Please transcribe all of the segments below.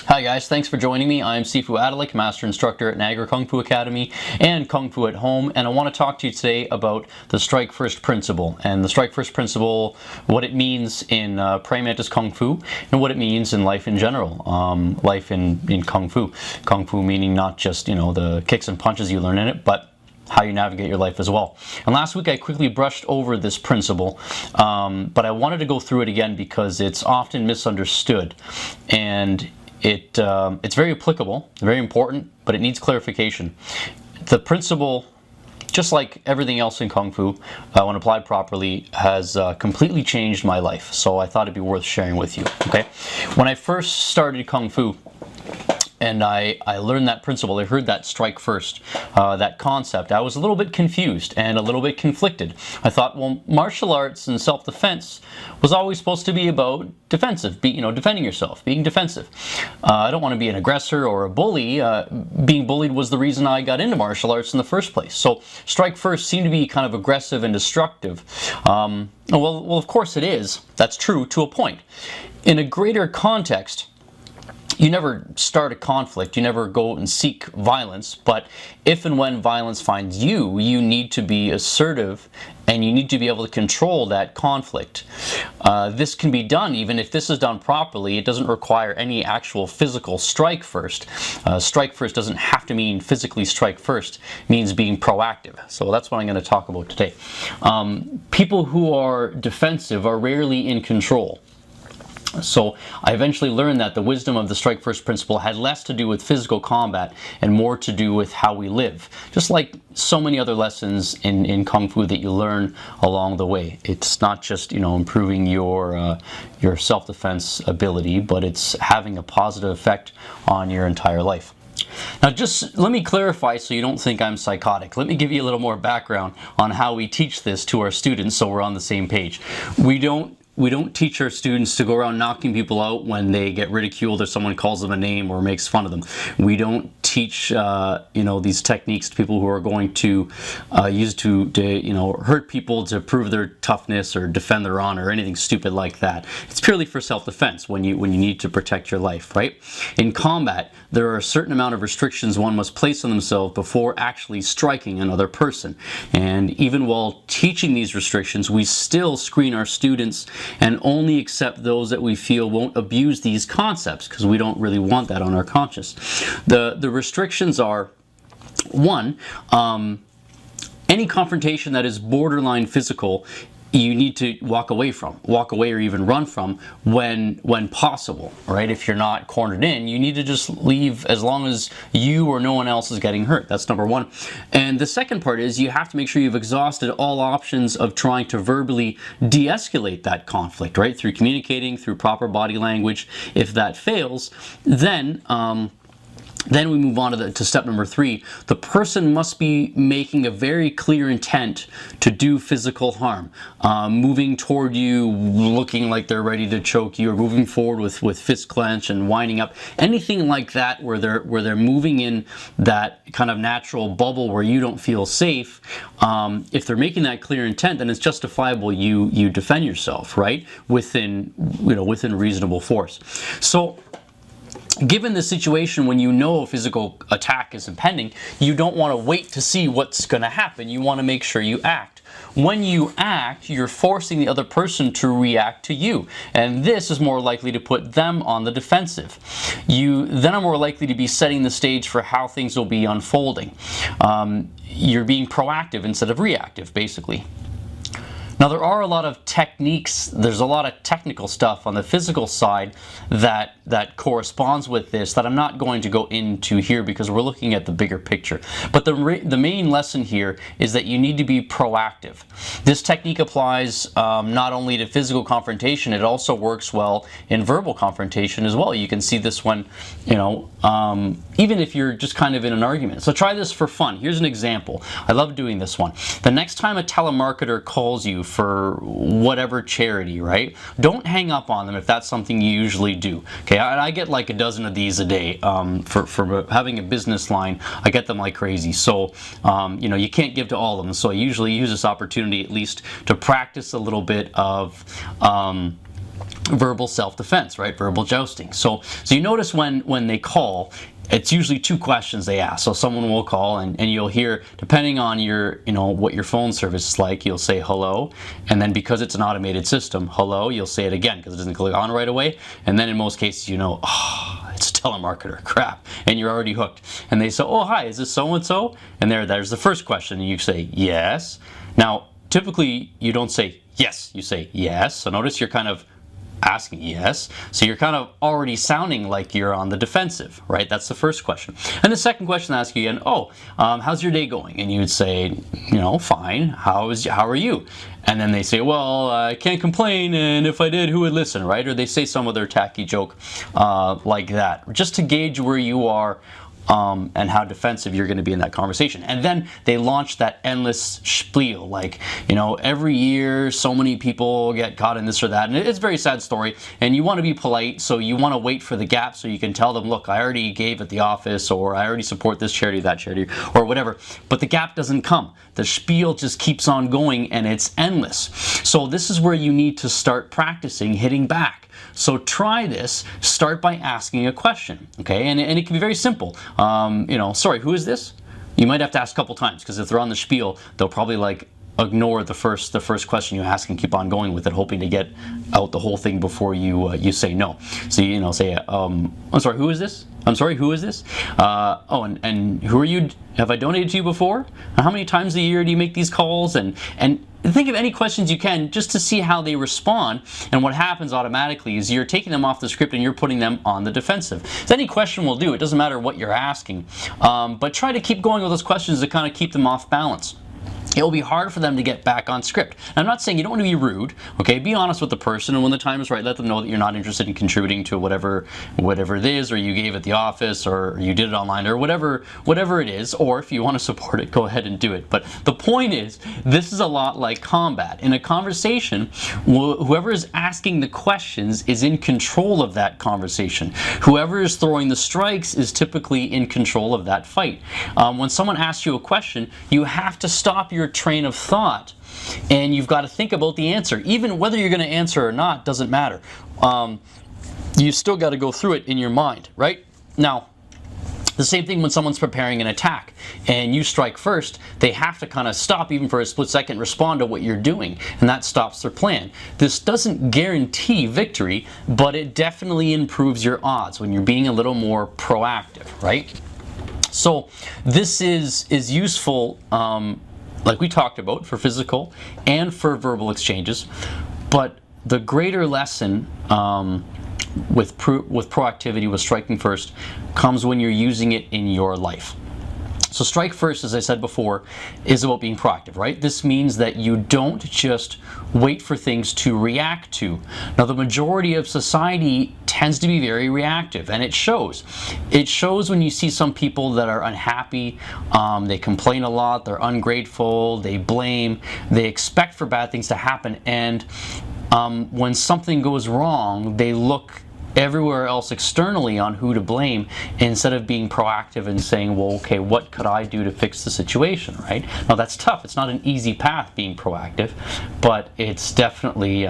Hi guys, thanks for joining me. I'm Sifu Adalik, Master Instructor at Niagara Kung Fu Academy and Kung Fu at Home, and I want to talk to you today about the Strike First Principle, and the Strike First Principle, what it means in Praying Mantis Kung Fu, and what it means in life in general, life in Kung Fu. Kung Fu meaning not just, the kicks and punches you learn in it, but how you navigate your life as well. And last week I quickly brushed over this principle, but I wanted to go through it again because it's often misunderstood, and it's very applicable, very important, but it needs clarification. The principle, just like everything else in Kung Fu, when applied properly, has completely changed my life. So I thought it'd be worth sharing with you. Okay, when I first started Kung Fu, and I learned that principle, I heard that strike first, that concept, I was a little bit confused and a little bit conflicted. I thought, well, martial arts and self-defense was always supposed to be about defensive, defending yourself, being defensive. I don't want to be an aggressor or a bully. Being bullied was the reason I got into martial arts in the first place. So strike first seemed to be kind of aggressive and destructive. Well, of course it is. That's true to a point. In a greater context, you never start a conflict, you never go and seek violence, but if and when violence finds you, you need to be assertive and you need to be able to control that conflict. This can be done even if this is done properly. It doesn't require any actual physical strike first. Strike first doesn't have to mean physically strike first, it means being proactive. So that's what I'm going to talk about today. People who are defensive are rarely in control. So I eventually learned that the wisdom of the strike first principle had less to do with physical combat and more to do with how we live. Just like so many other lessons in Kung Fu that you learn along the way. It's not just, improving your self-defense ability, but it's having a positive effect on your entire life. Now just let me clarify so you don't think I'm psychotic. Let me give you a little more background on how we teach this to our students so we're on the same page. We don't teach our students to go around knocking people out when they get ridiculed or someone calls them a name or makes fun of them. We don't teach these techniques to people who are going to use to hurt people to prove their toughness or defend their honor or anything stupid like that. It's purely for self-defense when you need to protect your life, right? In combat, there are a certain amount of restrictions one must place on themselves before actually striking another person. And even while teaching these restrictions, we still screen our students and only accept those that we feel won't abuse these concepts, because we don't really want that on our conscience. The restrictions are, one, any confrontation that is borderline physical, you need to walk away or even run from when possible, right? If you're not cornered in, you need to just leave as long as you or no one else is getting hurt. That's number one. And the second part is you have to make sure you've exhausted all options of trying to verbally de-escalate that conflict, right? Through communicating, through proper body language. If that fails, then we move on to step number 3. The person must be making a very clear intent to do physical harm. Moving toward you, looking like they're ready to choke you, or moving forward with fist clench and winding up. Anything like that where they're moving in that kind of natural bubble where you don't feel safe. If they're making that clear intent, then it's justifiable you defend yourself, right? Within reasonable force. So given the situation when you know a physical attack is impending, you don't want to wait to see what's going to happen. You want to make sure you act. When you act, you're forcing the other person to react to you. And this is more likely to put them on the defensive. You then are more likely to be setting the stage for how things will be unfolding. You're being proactive instead of reactive, basically. Now there are a lot of techniques, there's a lot of technical stuff on the physical side that corresponds with this that I'm not going to go into here because we're looking at the bigger picture. But the main lesson here is that you need to be proactive. This technique applies not only to physical confrontation, it also works well in verbal confrontation as well. You can see this one, even if you're just kind of in an argument. So try this for fun. Here's an example. I love doing this one. The next time a telemarketer calls you for whatever charity, right? Don't hang up on them if that's something you usually do. Okay, I get like a dozen of these a day. For having a business line, I get them like crazy. So, you can't give to all of them. So I usually use this opportunity at least to practice a little bit of verbal self-defense, right? Verbal jousting. So you notice when they call, it's usually two questions they ask. So someone will call and you'll hear, depending on your, what your phone service is like, you'll say hello, and then because it's an automated system, hello, you'll say it again because it doesn't click on right away, and then in most cases oh, it's a telemarketer, crap, and you're already hooked. And they say, oh, hi, is this so-and-so? And there's the first question, and you say, yes. Now, typically, you don't say yes, you say yes. So notice you're kind of asking yes, so you're kind of already sounding like you're on the defensive, right? That's the first question. And the second question I ask you again, how's your day going? And you would say, fine. How are you? And then they say, well, I can't complain, and if I did, who would listen, right? Or they say some other tacky joke like that, just to gauge where you are and how defensive you're going to be in that conversation. And then they launch that endless spiel, like, every year so many people get caught in this or that, and it's a very sad story, and you want to be polite, so you want to wait for the gap so you can tell them, look, I already gave at the office, or I already support this charity, that charity, or whatever, but the gap doesn't come. The spiel just keeps on going, and it's endless. So this is where you need to start practicing hitting back. So try this. Start by asking a question, okay? And it can be very simple. Sorry, who is this? You might have to ask a couple times, because if they're on the spiel, they'll probably ignore the first question you ask and keep on going with it, hoping to get out the whole thing before you say no. So say, I'm sorry, who is this? I'm sorry, who is this? And who are you? Have I donated to you before? How many times a year do you make these calls? And think of any questions you can just to see how they respond. And what happens automatically is you're taking them off the script and you're putting them on the defensive. So any question will do. It doesn't matter what you're asking. But try to keep going with those questions to kind of keep them off balance. It will be hard for them to get back on script. And I'm not saying you don't want to be rude, okay? Be honest with the person, and when the time is right, let them know that you're not interested in contributing to whatever it is, or you gave at the office, or you did it online, or whatever it is. Or if you want to support it, go ahead and do it. But the point is, this is a lot like combat. In a conversation, whoever is asking the questions is in control of that conversation. Whoever is throwing the strikes is typically in control of that fight. When someone asks you a question, you have to stop your train of thought, and you've got to think about the answer. Even whether you're going to answer or not doesn't matter. You still got to go through it in your mind, right? Now, the same thing when someone's preparing an attack and you strike first, they have to kind of stop even for a split second, respond to what you're doing, and that stops their plan. This doesn't guarantee victory, but it definitely improves your odds when you're being a little more proactive, right? So this is useful, like we talked about, for physical and for verbal exchanges, but the greater lesson with proactivity, with striking first, comes when you're using it in your life. So strike first, as I said before, is about being proactive, right? This means that you don't just wait for things to react to. Now, the majority of society tends to be very reactive, and it shows. It shows when you see some people that are unhappy, they complain a lot, they're ungrateful, they blame, they expect for bad things to happen, and when something goes wrong, they look everywhere else externally on who to blame instead of being proactive and saying, well, okay, what could I do to fix the situation, right? Now, that's tough. It's not an easy path being proactive, but it's definitely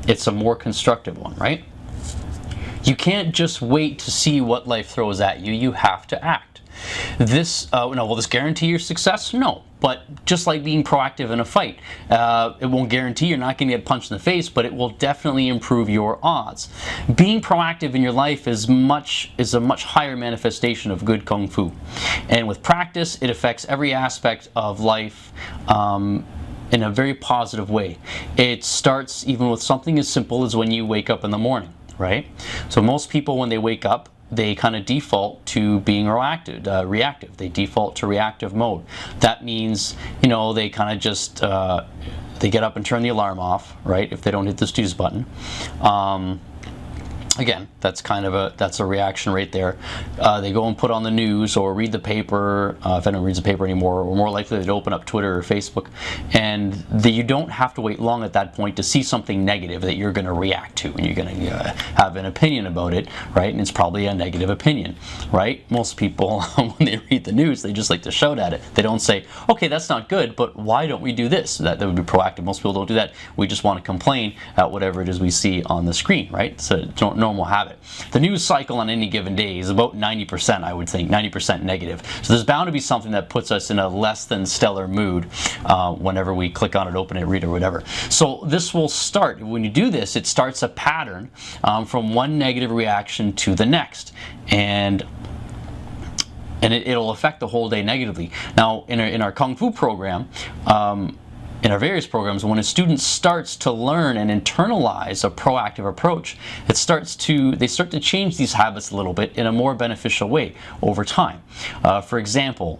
it's a more constructive one, right? You can't just wait to see what life throws at you. You have to act. Will this guarantee your success? No. But just like being proactive in a fight, it won't guarantee you're not going to get punched in the face, but it will definitely improve your odds. Being proactive in your life is a much higher manifestation of good Kung Fu. And with practice, it affects every aspect of life in a very positive way. It starts even with something as simple as when you wake up in the morning, right? So most people, when they wake up, they kind of default to being reactive. They default to reactive mode. That means, they kind of just, they get up and turn the alarm off, right, if they don't hit the snooze button. Again, that's kind of a reaction right there. They go and put on the news or read the paper. If anyone reads the paper anymore, we're more likely to open up Twitter or Facebook, and you don't have to wait long at that point to see something negative that you're going to react to, and you're going to have an opinion about it, right? And it's probably a negative opinion, right? Most people, when they read the news, they just like to shout at it. They don't say, okay, that's not good, but why don't we do this? That would be proactive. Most people don't do that. We just want to complain at whatever it is we see on the screen, right? So normal habit. The news cycle on any given day is about 90%, I would think, 90% negative. So there's bound to be something that puts us in a less than stellar mood whenever we click on it, open it, read it, or whatever. So this will start, when you do this, it starts a pattern from one negative reaction to the next. And it'll affect the whole day negatively. Now, in our Kung Fu program, in our various programs, when a student starts to learn and internalize a proactive approach, they start to change these habits a little bit in a more beneficial way over time. For example,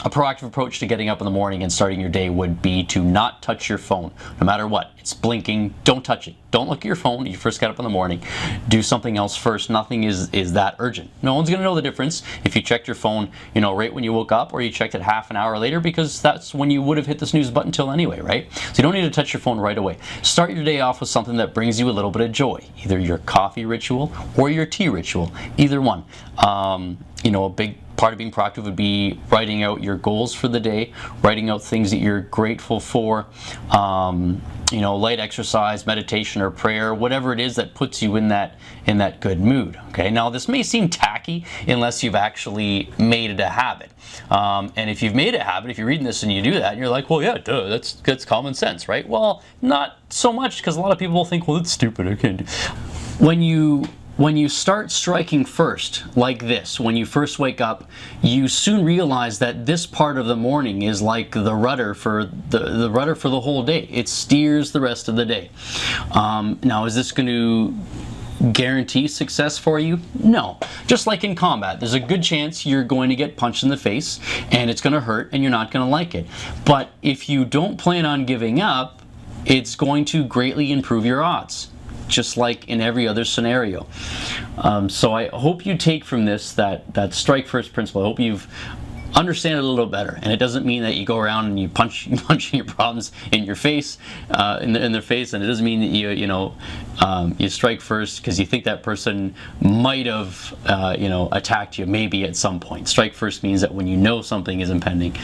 a proactive approach to getting up in the morning and starting your day would be to not touch your phone, no matter what. It's blinking, don't touch it. Don't look at your phone. You first get up in the morning. Do something else first. Nothing is that urgent. No one's going to know the difference if you checked your phone, right when you woke up, or you checked it half an hour later, because that's when you would have hit the snooze button till anyway, right? So you don't need to touch your phone right away. Start your day off with something that brings you a little bit of joy, either your coffee ritual or your tea ritual, either one. A big part of being proactive would be writing out your goals for the day, writing out things that you're grateful for, light exercise, meditation, or prayer, whatever it is that puts you in that good mood. Okay, now this may seem tacky unless you've actually made it a habit. And if you've made it a habit, if you're reading this and you do that, and you're like, well, yeah, duh, that's common sense, right? Well, not so much, because a lot of people will think, well, it's stupid. I can't do. When you start striking first, like this, when you first wake up, you soon realize that this part of the morning is like the rudder for the rudder for the whole day. It steers the rest of the day. Now, is this going to guarantee success for you? No. Just like in combat, there's a good chance you're going to get punched in the face, and it's going to hurt, and you're not going to like it. But if you don't plan on giving up, it's going to greatly improve your odds, just like in every other scenario. So I hope you take from this that strike first principle. I hope you've understand it a little better, and it doesn't mean that you go around and you punching your problems in your face, in their face, and it doesn't mean that you strike first because you think that person might have attacked you maybe at some point. Strike first means that when you know something is impending,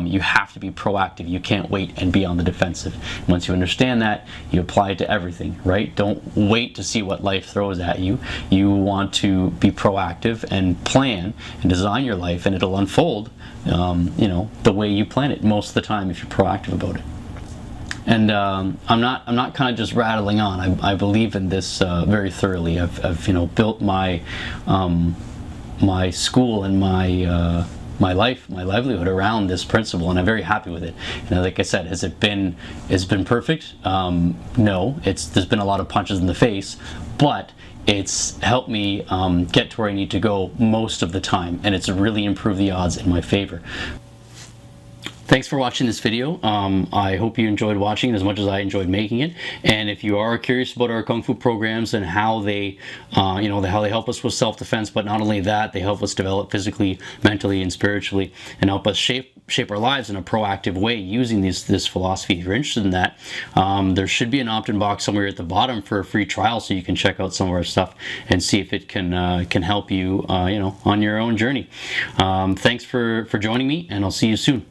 you have to be proactive. You can't wait and be on the defensive. Once you understand that, you apply it to everything, right? Don't wait to see what life throws at you. You want to be proactive and plan and design your life, and it'll unfold the way you plan it most of the time if you're proactive about it. And I'm not kind of just rattling on. I believe in this very thoroughly. I've built my my school and my life, my livelihood around this principle, and I'm very happy with it. And like I said, has it been perfect? No. There's been a lot of punches in the face, but it's helped me get to where I need to go most of the time, and it's really improved the odds in my favor. Thanks for watching this video. I hope you enjoyed watching it as much as I enjoyed making it. And if you are curious about our Kung Fu programs and how they, how they help us with self-defense, but not only that, they help us develop physically, mentally, and spiritually, and help us shape our lives in a proactive way using this philosophy. If you're interested in that, there should be an opt-in box somewhere at the bottom for a free trial, so you can check out some of our stuff and see if it can help you, on your own journey. Thanks for joining me, and I'll see you soon.